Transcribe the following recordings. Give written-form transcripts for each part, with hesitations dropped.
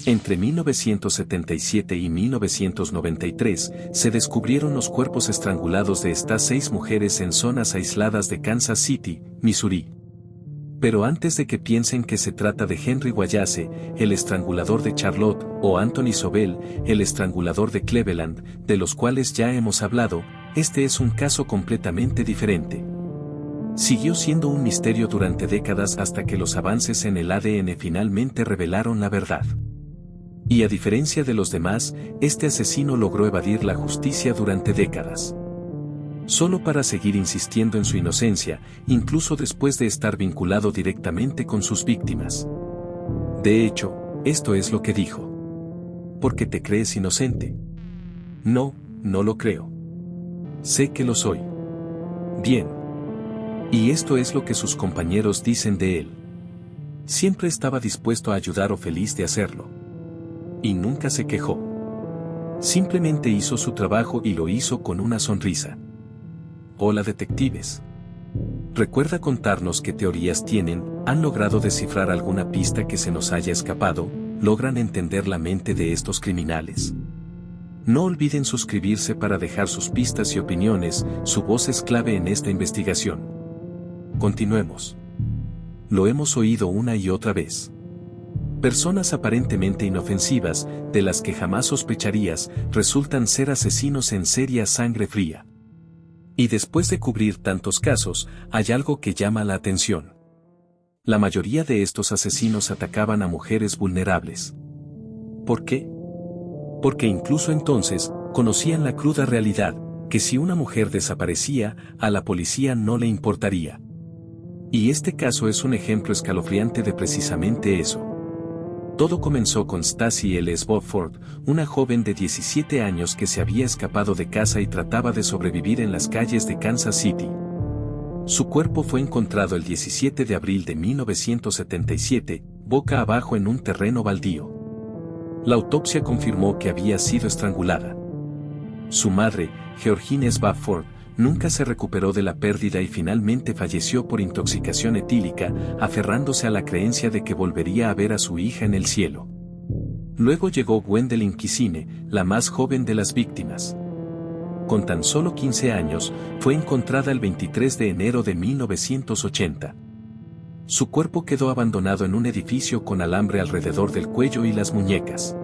Entre 1977 y 1993, se descubrieron los cuerpos estrangulados de estas 6 mujeres en zonas aisladas de Kansas City, Missouri. Pero antes de que piensen que se trata de Henry Wallace, el estrangulador de Charlotte, o Anthony Sobel, el estrangulador de Cleveland, de los cuales ya hemos hablado, este es un caso completamente diferente. Siguió siendo un misterio durante décadas hasta que los avances en el ADN finalmente revelaron la verdad. Y a diferencia de los demás, este asesino logró evadir la justicia durante décadas. Solo para seguir insistiendo en su inocencia, incluso después de estar vinculado directamente con sus víctimas. De hecho, esto es lo que dijo. ¿Por qué te crees inocente? No, no lo creo. Sé que lo soy. Bien. Y esto es lo que sus compañeros dicen de él. Siempre estaba dispuesto a ayudar o feliz de hacerlo. Y nunca se quejó. Simplemente hizo su trabajo y lo hizo con una sonrisa. Hola detectives. ¿Recuerda contarnos qué teorías tienen? ¿Han logrado descifrar alguna pista que se nos haya escapado? ¿Logran entender la mente de estos criminales? No olviden suscribirse para dejar sus pistas y opiniones, su voz es clave en esta investigación. Continuemos. Lo hemos oído una y otra vez. Personas aparentemente inofensivas, de las que jamás sospecharías, resultan ser asesinos en serie a sangre fría. Y después de cubrir tantos casos, hay algo que llama la atención. La mayoría de estos asesinos atacaban a mujeres vulnerables. ¿Por qué? Porque incluso entonces, conocían la cruda realidad, que si una mujer desaparecía, a la policía no le importaría. Y este caso es un ejemplo escalofriante de precisamente eso. Todo comenzó con Stacey L. Spofford, una joven de 17 años que se había escapado de casa y trataba de sobrevivir en las calles de Kansas City. Su cuerpo fue encontrado el 17 de abril de 1977, boca abajo en un terreno baldío. La autopsia confirmó que había sido estrangulada. Su madre, Georgine Spofford, nunca se recuperó de la pérdida y finalmente falleció por intoxicación etílica, aferrándose a la creencia de que volvería a ver a su hija en el cielo. Luego llegó Gwendolyn Kissine, la más joven de las víctimas. Con tan solo 15 años, fue encontrada el 23 de enero de 1980. Su cuerpo quedó abandonado en un edificio con alambre alrededor del cuello y las muñecas.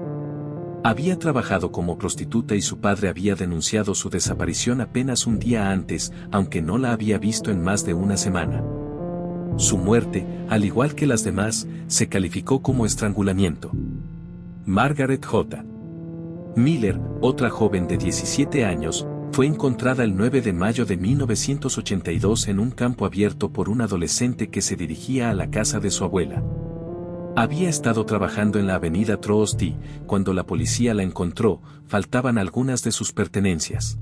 Había trabajado como prostituta y su padre había denunciado su desaparición apenas un día antes, aunque no la había visto en más de una semana. Su muerte, al igual que las demás, se calificó como estrangulamiento. Margaret J. Miller, otra joven de 17 años, fue encontrada el 9 de mayo de 1982 en un campo abierto por un adolescente que se dirigía a la casa de su abuela. Había estado trabajando en la avenida Trustee, cuando la policía la encontró, faltaban algunas de sus pertenencias.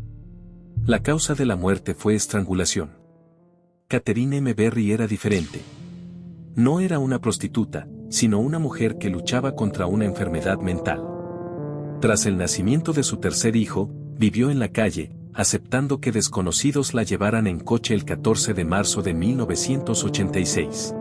La causa de la muerte fue estrangulación. Catherine M. Berry era diferente. No era una prostituta, sino una mujer que luchaba contra una enfermedad mental. Tras el nacimiento de su tercer hijo, vivió en la calle, aceptando que desconocidos la llevaran en coche el 14 de marzo de 1986.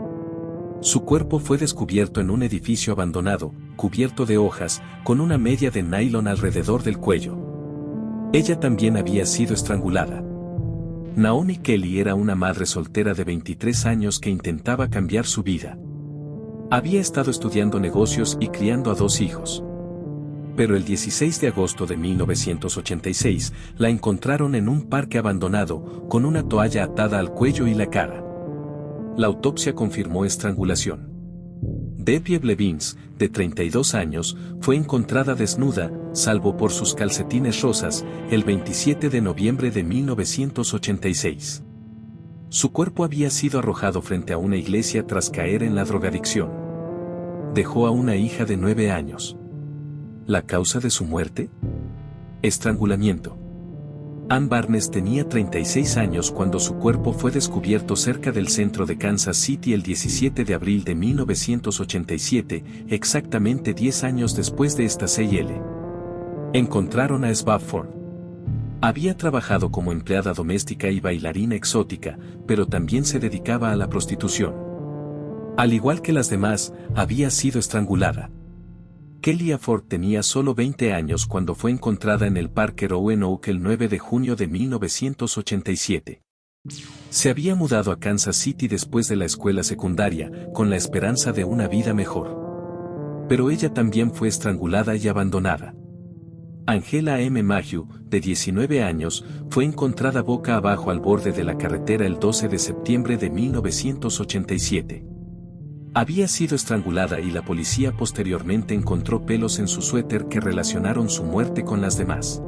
Su cuerpo fue descubierto en un edificio abandonado, cubierto de hojas, con una media de nylon alrededor del cuello. Ella también había sido estrangulada. Naomi Kelly era una madre soltera de 23 años que intentaba cambiar su vida. Había estado estudiando negocios y criando a 2 hijos. Pero el 16 de agosto de 1986, la encontraron en un parque abandonado, con una toalla atada al cuello y la cara. La autopsia confirmó estrangulación. Debbie Blevins, de 32 años, fue encontrada desnuda, salvo por sus calcetines rosas, el 27 de noviembre de 1986. Su cuerpo había sido arrojado frente a una iglesia tras caer en la drogadicción. Dejó a una hija de 9 años. ¿La causa de su muerte? Estrangulamiento. Ann Barnes tenía 36 años cuando su cuerpo fue descubierto cerca del centro de Kansas City el 17 de abril de 1987, exactamente 10 años después de esta C.I.L. Encontraron a Spofford. Había trabajado como empleada doméstica y bailarina exótica, pero también se dedicaba a la prostitución. Al igual que las demás, había sido estrangulada. Kelly Ford tenía solo 20 años cuando fue encontrada en el Parque Roanoke el 9 de junio de 1987. Se había mudado a Kansas City después de la escuela secundaria, con la esperanza de una vida mejor. Pero ella también fue estrangulada y abandonada. Angela M. Mayhew, de 19 años, fue encontrada boca abajo al borde de la carretera el 12 de septiembre de 1987. Había sido estrangulada y la policía posteriormente encontró pelos en su suéter que relacionaron su muerte con las demás.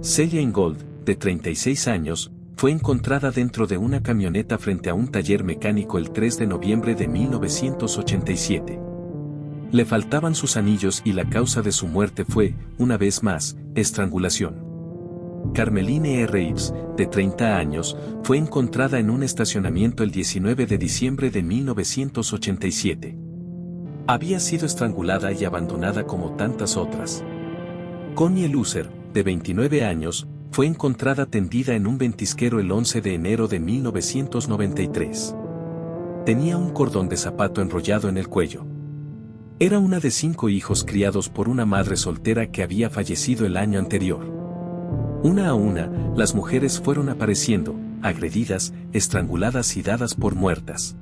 Celia Ingold, de 36 años, fue encontrada dentro de una camioneta frente a un taller mecánico el 3 de noviembre de 1987. Le faltaban sus anillos y la causa de su muerte fue, una vez más, estrangulación. Carmeline E. Reeves, de 30 años, fue encontrada en un estacionamiento el 19 de diciembre de 1987. Había sido estrangulada y abandonada como tantas otras. Connie Lucer, de 29 años, fue encontrada tendida en un ventisquero el 11 de enero de 1993. Tenía un cordón de zapato enrollado en el cuello. Era una de 5 hijos criados por una madre soltera que había fallecido el año anterior. Una a una, las mujeres fueron apareciendo, agredidas, estranguladas y dadas por muertas.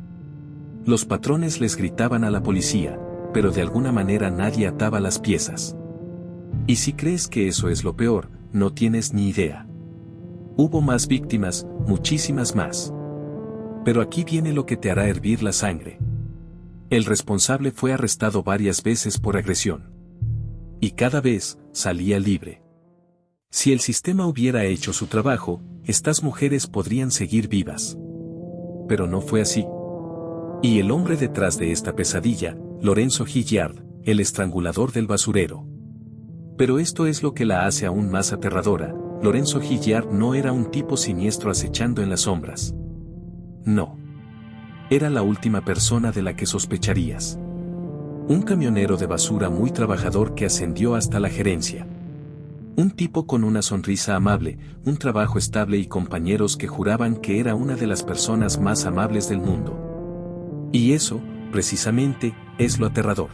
Los patrones les gritaban a la policía, pero de alguna manera nadie ataba las piezas. Y si crees que eso es lo peor, no tienes ni idea. Hubo más víctimas, muchísimas más. Pero aquí viene lo que te hará hervir la sangre. El responsable fue arrestado varias veces por agresión. Y cada vez, salía libre. Si el sistema hubiera hecho su trabajo, estas mujeres podrían seguir vivas. Pero no fue así. Y el hombre detrás de esta pesadilla, Lorenzo Hilliard, el estrangulador del basurero. Pero esto es lo que la hace aún más aterradora. Lorenzo Hilliard no era un tipo siniestro acechando en las sombras. No. Era la última persona de la que sospecharías. Un camionero de basura muy trabajador que ascendió hasta la gerencia. Un tipo con una sonrisa amable, un trabajo estable y compañeros que juraban que era una de las personas más amables del mundo. Y eso, precisamente, es lo aterrador.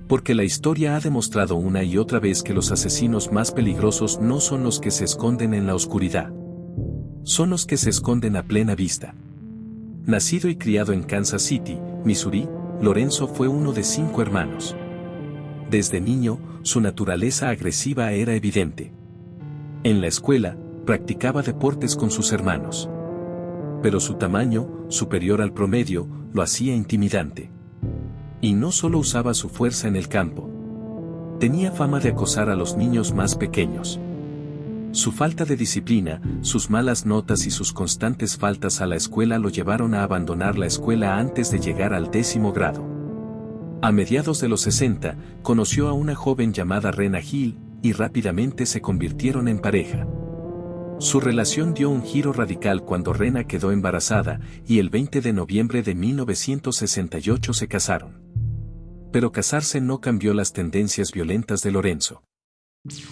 Porque la historia ha demostrado una y otra vez que los asesinos más peligrosos no son los que se esconden en la oscuridad. Son los que se esconden a plena vista. Nacido y criado en Kansas City, Missouri, Lorenzo fue uno de 5 hermanos. Desde niño, su naturaleza agresiva era evidente. En la escuela, practicaba deportes con sus hermanos. Pero su tamaño, superior al promedio, lo hacía intimidante. Y no solo usaba su fuerza en el campo. Tenía fama de acosar a los niños más pequeños. Su falta de disciplina, sus malas notas y sus constantes faltas a la escuela lo llevaron a abandonar la escuela antes de llegar al 10º grado. A mediados de los 60, conoció a una joven llamada Rena Hill, y rápidamente se convirtieron en pareja. Su relación dio un giro radical cuando Rena quedó embarazada, y el 20 de noviembre de 1968 se casaron. Pero casarse no cambió las tendencias violentas de Lorenzo.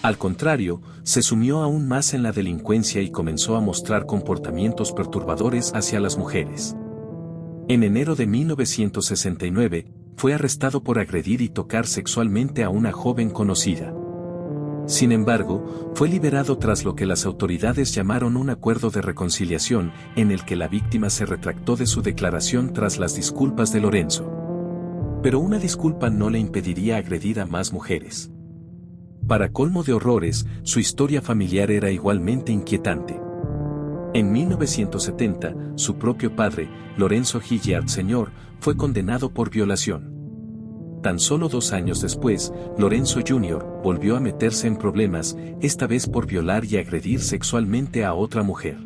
Al contrario, se sumió aún más en la delincuencia y comenzó a mostrar comportamientos perturbadores hacia las mujeres. En enero de 1969, fue arrestado por agredir y tocar sexualmente a una joven conocida. Sin embargo, fue liberado tras lo que las autoridades llamaron un acuerdo de reconciliación, en el que la víctima se retractó de su declaración tras las disculpas de Lorenzo. Pero una disculpa no le impediría agredir a más mujeres. Para colmo de horrores, su historia familiar era igualmente inquietante. En 1970, su propio padre, Lorenzo Hilliard Sr., fue condenado por violación. Tan solo 2 años después, Lorenzo Jr. volvió a meterse en problemas, esta vez por violar y agredir sexualmente a otra mujer.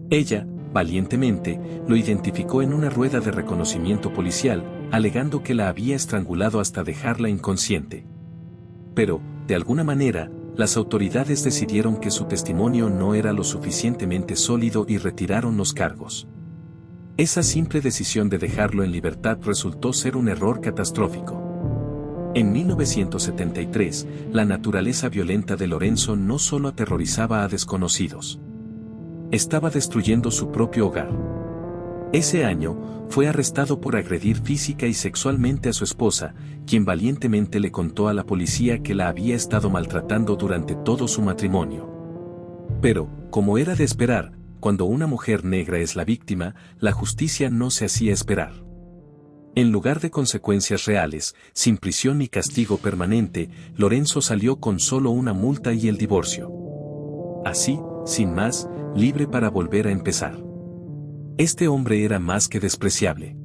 Ella, valientemente, lo identificó en una rueda de reconocimiento policial, alegando que la había estrangulado hasta dejarla inconsciente. Pero, de alguna manera, las autoridades decidieron que su testimonio no era lo suficientemente sólido y retiraron los cargos. Esa simple decisión de dejarlo en libertad resultó ser un error catastrófico. En 1973, la naturaleza violenta de Lorenzo no solo aterrorizaba a desconocidos. Estaba destruyendo su propio hogar. Ese año, fue arrestado por agredir física y sexualmente a su esposa, quien valientemente le contó a la policía que la había estado maltratando durante todo su matrimonio. Pero, como era de esperar, cuando una mujer negra es la víctima, la justicia no se hacía esperar. En lugar de consecuencias reales, sin prisión ni castigo permanente, Lorenzo salió con solo una multa y el divorcio. Así, sin más, libre para volver a empezar. Este hombre era más que despreciable.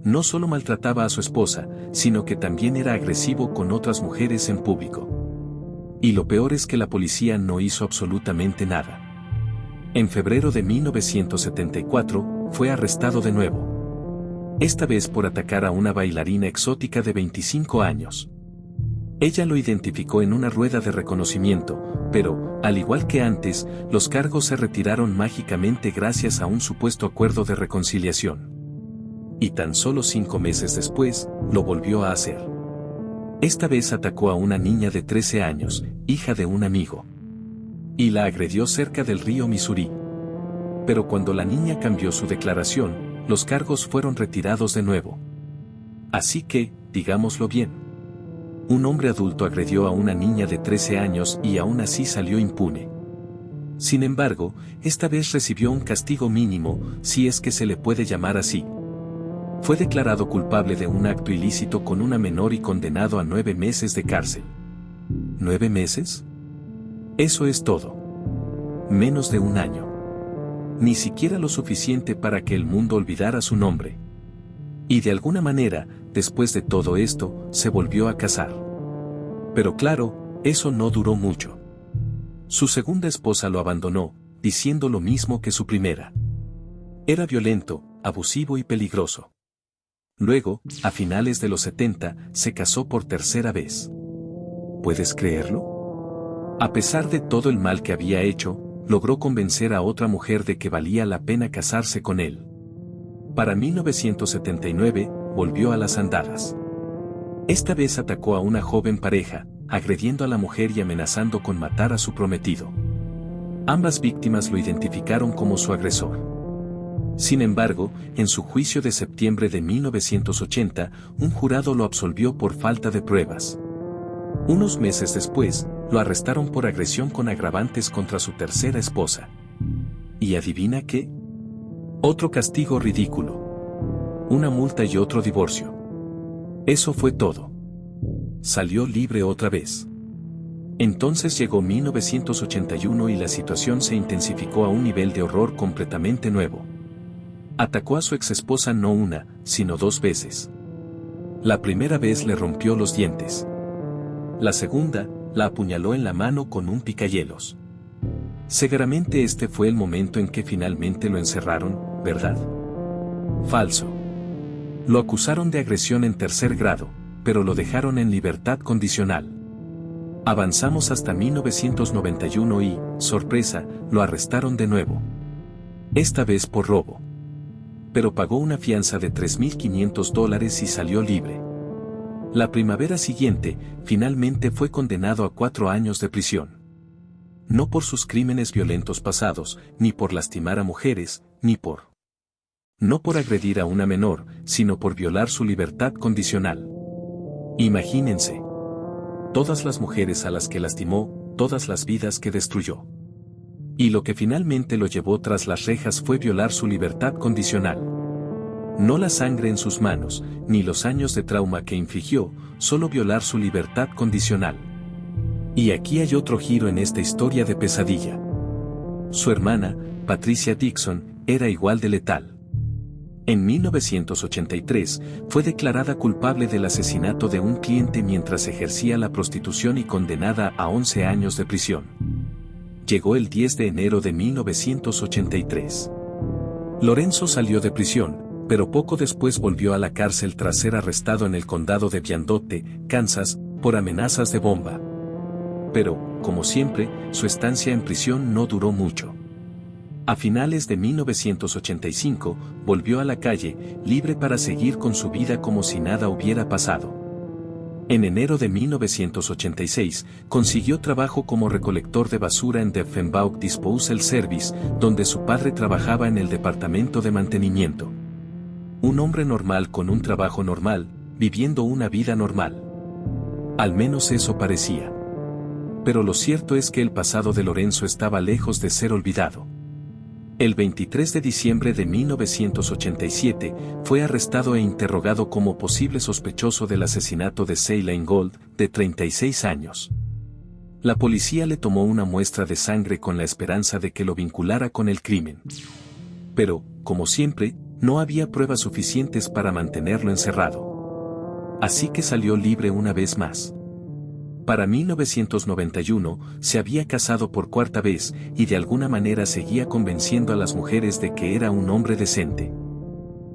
No solo maltrataba a su esposa, sino que también era agresivo con otras mujeres en público. Y lo peor es que la policía no hizo absolutamente nada. En febrero de 1974, fue arrestado de nuevo. Esta vez por atacar a una bailarina exótica de 25 años. Ella lo identificó en una rueda de reconocimiento, pero, al igual que antes, los cargos se retiraron mágicamente gracias a un supuesto acuerdo de reconciliación. Y tan solo 5 meses después, lo volvió a hacer. Esta vez atacó a una niña de 13 años, hija de un amigo. Y la agredió cerca del río Missouri. Pero cuando la niña cambió su declaración, los cargos fueron retirados de nuevo. Así que, digámoslo bien. Un hombre adulto agredió a una niña de 13 años y aún así salió impune. Sin embargo, esta vez recibió un castigo mínimo, si es que se le puede llamar así. Fue declarado culpable de un acto ilícito con una menor y condenado a 9 meses de cárcel. ¿9 meses? Eso es todo. Menos de un año. Ni siquiera lo suficiente para que el mundo olvidara su nombre. Y de alguna manera, después de todo esto, se volvió a casar. Pero claro, eso no duró mucho. Su segunda esposa lo abandonó, diciendo lo mismo que su primera. Era violento, abusivo y peligroso. Luego, a finales de los 70, se casó por tercera vez. ¿Puedes creerlo? A pesar de todo el mal que había hecho, logró convencer a otra mujer de que valía la pena casarse con él. Para 1979, volvió a las andadas. Esta vez atacó a una joven pareja, agrediendo a la mujer y amenazando con matar a su prometido. Ambas víctimas lo identificaron como su agresor. Sin embargo, en su juicio de septiembre de 1980, un jurado lo absolvió por falta de pruebas. Unos meses después, lo arrestaron por agresión con agravantes contra su tercera esposa. ¿Y adivina qué? Otro castigo ridículo. Una multa y otro divorcio. Eso fue todo. Salió libre otra vez. Entonces llegó 1981 y la situación se intensificó a un nivel de horror completamente nuevo. Atacó a su exesposa no una, sino 2 veces. La primera vez le rompió los dientes. La segunda, la apuñaló en la mano con un picahielos. Seguramente este fue el momento en que finalmente lo encerraron, ¿verdad? Falso. Lo acusaron de agresión en tercer grado, pero lo dejaron en libertad condicional. Avanzamos hasta 1991 y, sorpresa, lo arrestaron de nuevo. Esta vez por robo. Pero pagó una fianza de $3.500 y salió libre. La primavera siguiente, finalmente fue condenado a 4 años de prisión. No por sus crímenes violentos pasados, ni por lastimar a mujeres, no por agredir a una menor, sino por violar su libertad condicional. Imagínense. Todas las mujeres a las que lastimó, todas las vidas que destruyó. Y lo que finalmente lo llevó tras las rejas fue violar su libertad condicional. No la sangre en sus manos, ni los años de trauma que infligió, solo violar su libertad condicional. Y aquí hay otro giro en esta historia de pesadilla. Su hermana, Patricia Dixon, era igual de letal. En 1983, fue declarada culpable del asesinato de un cliente mientras ejercía la prostitución y condenada a 11 años de prisión. Llegó el 10 de enero de 1983. Lorenzo salió de prisión, pero poco después volvió a la cárcel tras ser arrestado en el condado de Wyandotte, Kansas, por amenazas de bomba. Pero, como siempre, su estancia en prisión no duró mucho. A finales de 1985, volvió a la calle, libre para seguir con su vida como si nada hubiera pasado. En enero de 1986, consiguió trabajo como recolector de basura en Defenbach Disposal Service, donde su padre trabajaba en el departamento de mantenimiento. Un hombre normal con un trabajo normal, viviendo una vida normal. Al menos eso parecía. Pero lo cierto es que el pasado de Lorenzo estaba lejos de ser olvidado. El 23 de diciembre de 1987, fue arrestado e interrogado como posible sospechoso del asesinato de Seylan Gold, de 36 años. La policía le tomó una muestra de sangre con la esperanza de que lo vinculara con el crimen. Pero, como siempre, no había pruebas suficientes para mantenerlo encerrado. Así que salió libre una vez más. Para 1991, se había casado por cuarta vez, y de alguna manera seguía convenciendo a las mujeres de que era un hombre decente.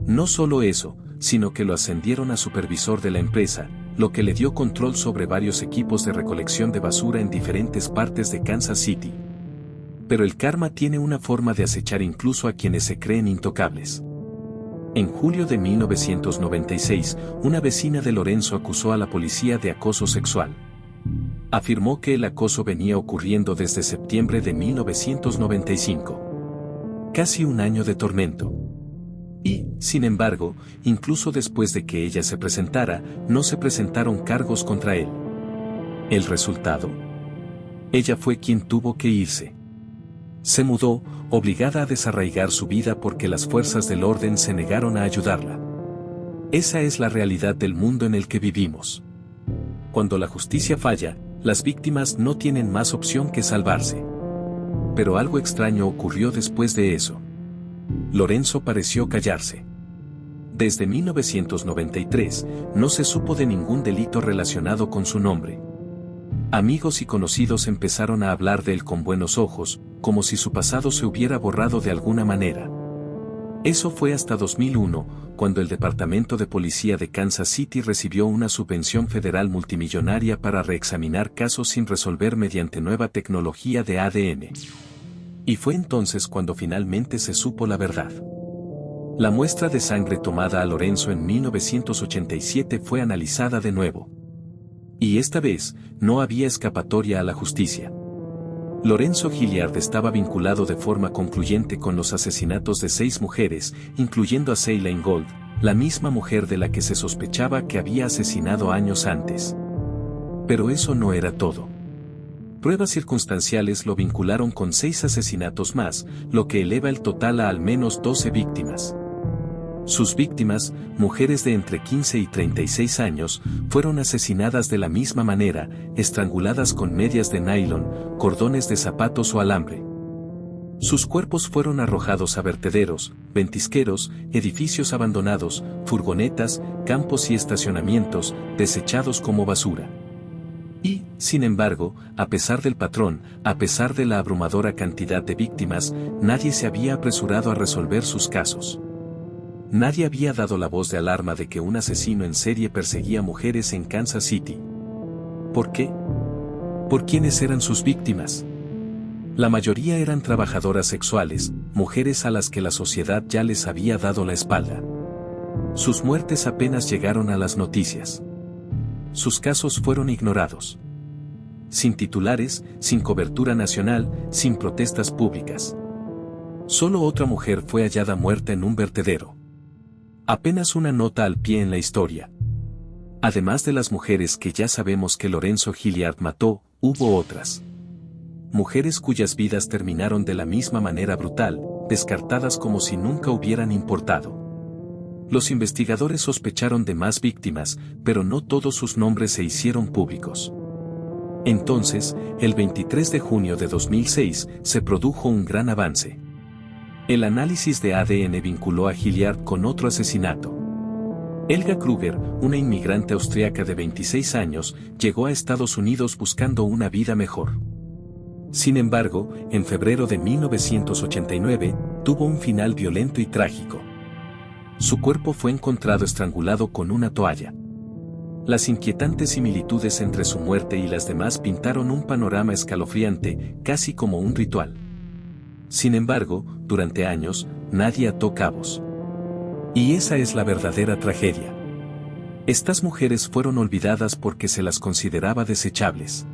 No solo eso, sino que lo ascendieron a supervisor de la empresa, lo que le dio control sobre varios equipos de recolección de basura en diferentes partes de Kansas City. Pero el karma tiene una forma de acechar incluso a quienes se creen intocables. En julio de 1996, una vecina de Lorenzo acusó a la policía de acoso sexual. Afirmó que el acoso venía ocurriendo desde septiembre de 1995. Casi un año de tormento. Y, sin embargo, incluso después de que ella se presentara, no se presentaron cargos contra él. ¿El resultado? Ella fue quien tuvo que irse. Se mudó, obligada a desarraigar su vida porque las fuerzas del orden se negaron a ayudarla. Esa es la realidad del mundo en el que vivimos. Cuando la justicia falla, las víctimas no tienen más opción que salvarse. Pero algo extraño ocurrió después de eso. Lorenzo pareció callarse. Desde 1993, no se supo de ningún delito relacionado con su nombre. Amigos y conocidos empezaron a hablar de él con buenos ojos, como si su pasado se hubiera borrado de alguna manera. Eso fue hasta 2001, cuando el Departamento de Policía de Kansas City recibió una subvención federal multimillonaria para reexaminar casos sin resolver mediante nueva tecnología de ADN. Y fue entonces cuando finalmente se supo la verdad. La muestra de sangre tomada a Lorenzo en 1987 fue analizada de nuevo. Y esta vez, no había escapatoria a la justicia. Lorenzo Hilliard estaba vinculado de forma concluyente con los asesinatos de 6 mujeres, incluyendo a Seylan Gold, la misma mujer de la que se sospechaba que había asesinado años antes. Pero eso no era todo. Pruebas circunstanciales lo vincularon con 6 asesinatos más, lo que eleva el total a al menos 12 víctimas. Sus víctimas, mujeres de entre 15 y 36 años, fueron asesinadas de la misma manera, estranguladas con medias de nylon, cordones de zapatos o alambre. Sus cuerpos fueron arrojados a vertederos, ventisqueros, edificios abandonados, furgonetas, campos y estacionamientos, desechados como basura. Y, sin embargo, a pesar del patrón, a pesar de la abrumadora cantidad de víctimas, nadie se había apresurado a resolver sus casos. Nadie había dado la voz de alarma de que un asesino en serie perseguía mujeres en Kansas City. ¿Por qué? ¿Por quiénes eran sus víctimas? La mayoría eran trabajadoras sexuales, mujeres a las que la sociedad ya les había dado la espalda. Sus muertes apenas llegaron a las noticias. Sus casos fueron ignorados. Sin titulares, sin cobertura nacional, sin protestas públicas. Solo otra mujer fue hallada muerta en un vertedero. Apenas una nota al pie en la historia. Además de las mujeres que ya sabemos que Lorenzo Hilliard mató, hubo otras. Mujeres cuyas vidas terminaron de la misma manera brutal, descartadas como si nunca hubieran importado. Los investigadores sospecharon de más víctimas, pero no todos sus nombres se hicieron públicos. Entonces, el 23 de junio de 2006, se produjo un gran avance. El análisis de ADN vinculó a Hilliard con otro asesinato. Helga Kruger, una inmigrante austriaca de 26 años, llegó a Estados Unidos buscando una vida mejor. Sin embargo, en febrero de 1989, tuvo un final violento y trágico. Su cuerpo fue encontrado estrangulado con una toalla. Las inquietantes similitudes entre su muerte y las demás pintaron un panorama escalofriante, casi como un ritual. Sin embargo, durante años, nadie ató cabos. Y esa es la verdadera tragedia. Estas mujeres fueron olvidadas porque se las consideraba desechables.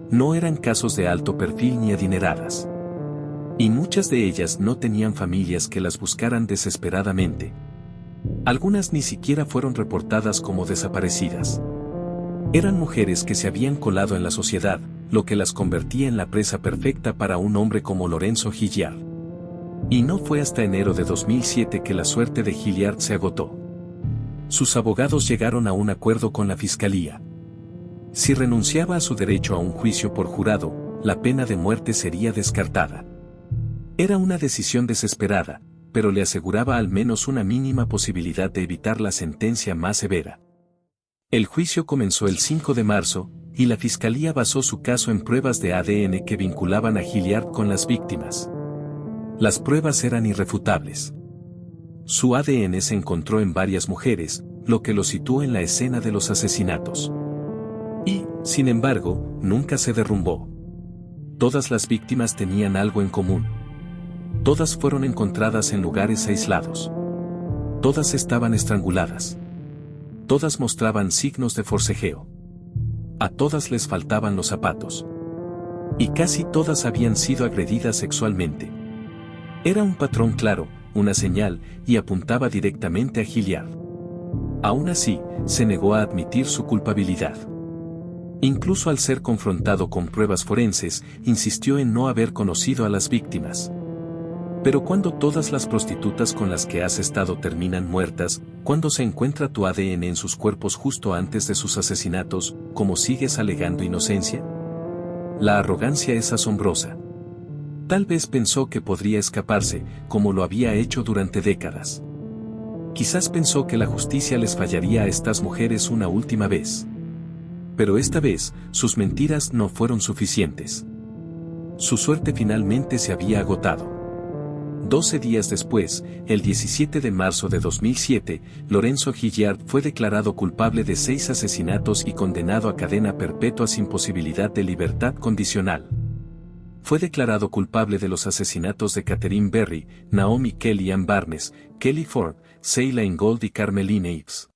No eran casos de alto perfil ni adineradas. Y muchas de ellas no tenían familias que las buscaran desesperadamente. Algunas ni siquiera fueron reportadas como desaparecidas. Eran mujeres que se habían colado en la sociedad, lo que las convertía en la presa perfecta para un hombre como Lorenzo Gilliard. Y no fue hasta enero de 2007 que la suerte de Gilliard se agotó. Sus abogados llegaron a un acuerdo con la fiscalía. Si renunciaba a su derecho a un juicio por jurado, la pena de muerte sería descartada. Era una decisión desesperada, pero le aseguraba al menos una mínima posibilidad de evitar la sentencia más severa. El juicio comenzó el 5 de marzo, y la fiscalía basó su caso en pruebas de ADN que vinculaban a Gilliard con las víctimas. Las pruebas eran irrefutables. Su ADN se encontró en varias mujeres, lo que lo situó en la escena de los asesinatos. Y, sin embargo, nunca se derrumbó. Todas las víctimas tenían algo en común. Todas fueron encontradas en lugares aislados. Todas estaban estranguladas. Todas mostraban signos de forcejeo. A todas les faltaban los zapatos. Y casi todas habían sido agredidas sexualmente. Era un patrón claro, una señal, y apuntaba directamente a Gilliard. Aún así, se negó a admitir su culpabilidad. Incluso al ser confrontado con pruebas forenses, insistió en no haber conocido a las víctimas. Pero cuando todas las prostitutas con las que has estado terminan muertas, cuando se encuentra tu ADN en sus cuerpos justo antes de sus asesinatos, ¿cómo sigues alegando inocencia? La arrogancia es asombrosa. Tal vez pensó que podría escaparse, como lo había hecho durante décadas. Quizás pensó que la justicia les fallaría a estas mujeres una última vez. Pero esta vez, sus mentiras no fueron suficientes. Su suerte finalmente se había agotado. 12 días después, el 17 de marzo de 2007, Lorenzo Gilliard fue declarado culpable de 6 asesinatos y condenado a cadena perpetua sin posibilidad de libertad condicional. Fue declarado culpable de los asesinatos de Catherine Berry, Naomi Kellyanne Barnes, Kelly Ford, Sheila Ingold y Carmeline Ives.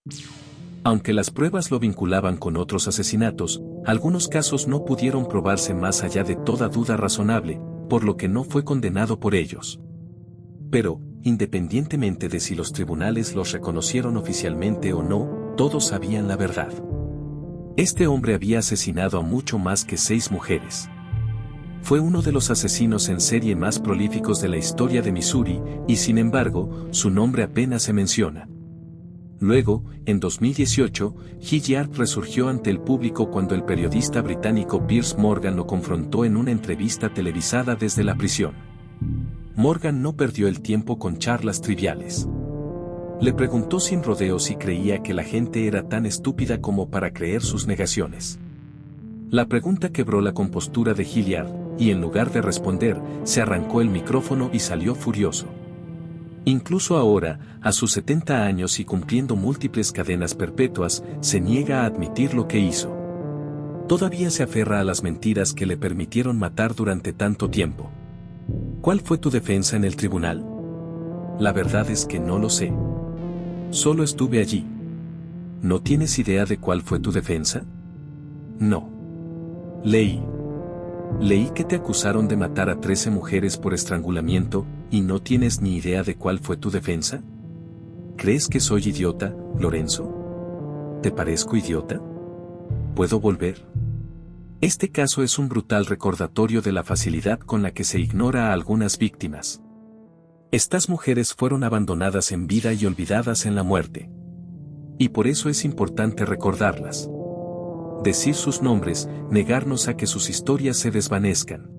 Aunque las pruebas lo vinculaban con otros asesinatos, algunos casos no pudieron probarse más allá de toda duda razonable, por lo que no fue condenado por ellos. Pero, independientemente de si los tribunales los reconocieron oficialmente o no, todos sabían la verdad. Este hombre había asesinado a mucho más que 6 mujeres. Fue uno de los asesinos en serie más prolíficos de la historia de Missouri, y sin embargo, su nombre apenas se menciona. Luego, en 2018, Gilliard resurgió ante el público cuando el periodista británico Piers Morgan lo confrontó en una entrevista televisada desde la prisión. Morgan no perdió el tiempo con charlas triviales. Le preguntó sin rodeos si creía que la gente era tan estúpida como para creer sus negaciones. La pregunta quebró la compostura de Gilliard, y en lugar de responder, se arrancó el micrófono y salió furioso. Incluso ahora, a sus 70 años y cumpliendo múltiples cadenas perpetuas, se niega a admitir lo que hizo. Todavía se aferra a las mentiras que le permitieron matar durante tanto tiempo. ¿Cuál fue tu defensa en el tribunal? La verdad es que no lo sé. Solo estuve allí. ¿No tienes idea de cuál fue tu defensa? No. Leí que te acusaron de matar a 13 mujeres por estrangulamiento, ¿y no tienes ni idea de cuál fue tu defensa? ¿Crees que soy idiota, Lorenzo? ¿Te parezco idiota? ¿Puedo volver? Este caso es un brutal recordatorio de la facilidad con la que se ignora a algunas víctimas. Estas mujeres fueron abandonadas en vida y olvidadas en la muerte. Y por eso es importante recordarlas. Decir sus nombres, negarnos a que sus historias se desvanezcan.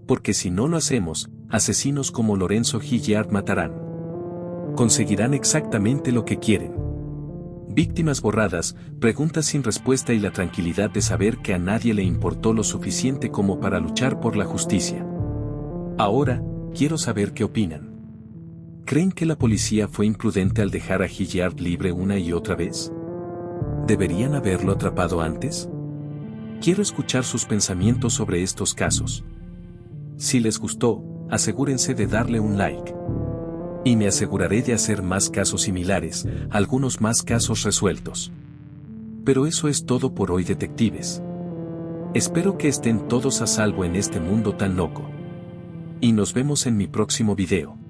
Porque si no lo hacemos, asesinos como Lorenzo Gilliard matarán. Conseguirán exactamente lo que quieren. Víctimas borradas, preguntas sin respuesta y la tranquilidad de saber que a nadie le importó lo suficiente como para luchar por la justicia. Ahora, quiero saber qué opinan. ¿Creen que la policía fue imprudente al dejar a Gilliard libre una y otra vez? ¿Deberían haberlo atrapado antes? Quiero escuchar sus pensamientos sobre estos casos. Si les gustó, asegúrense de darle un like. Y me aseguraré de hacer más casos similares, algunos más casos resueltos. Pero eso es todo por hoy, detectives. Espero que estén todos a salvo en este mundo tan loco. Y nos vemos en mi próximo video.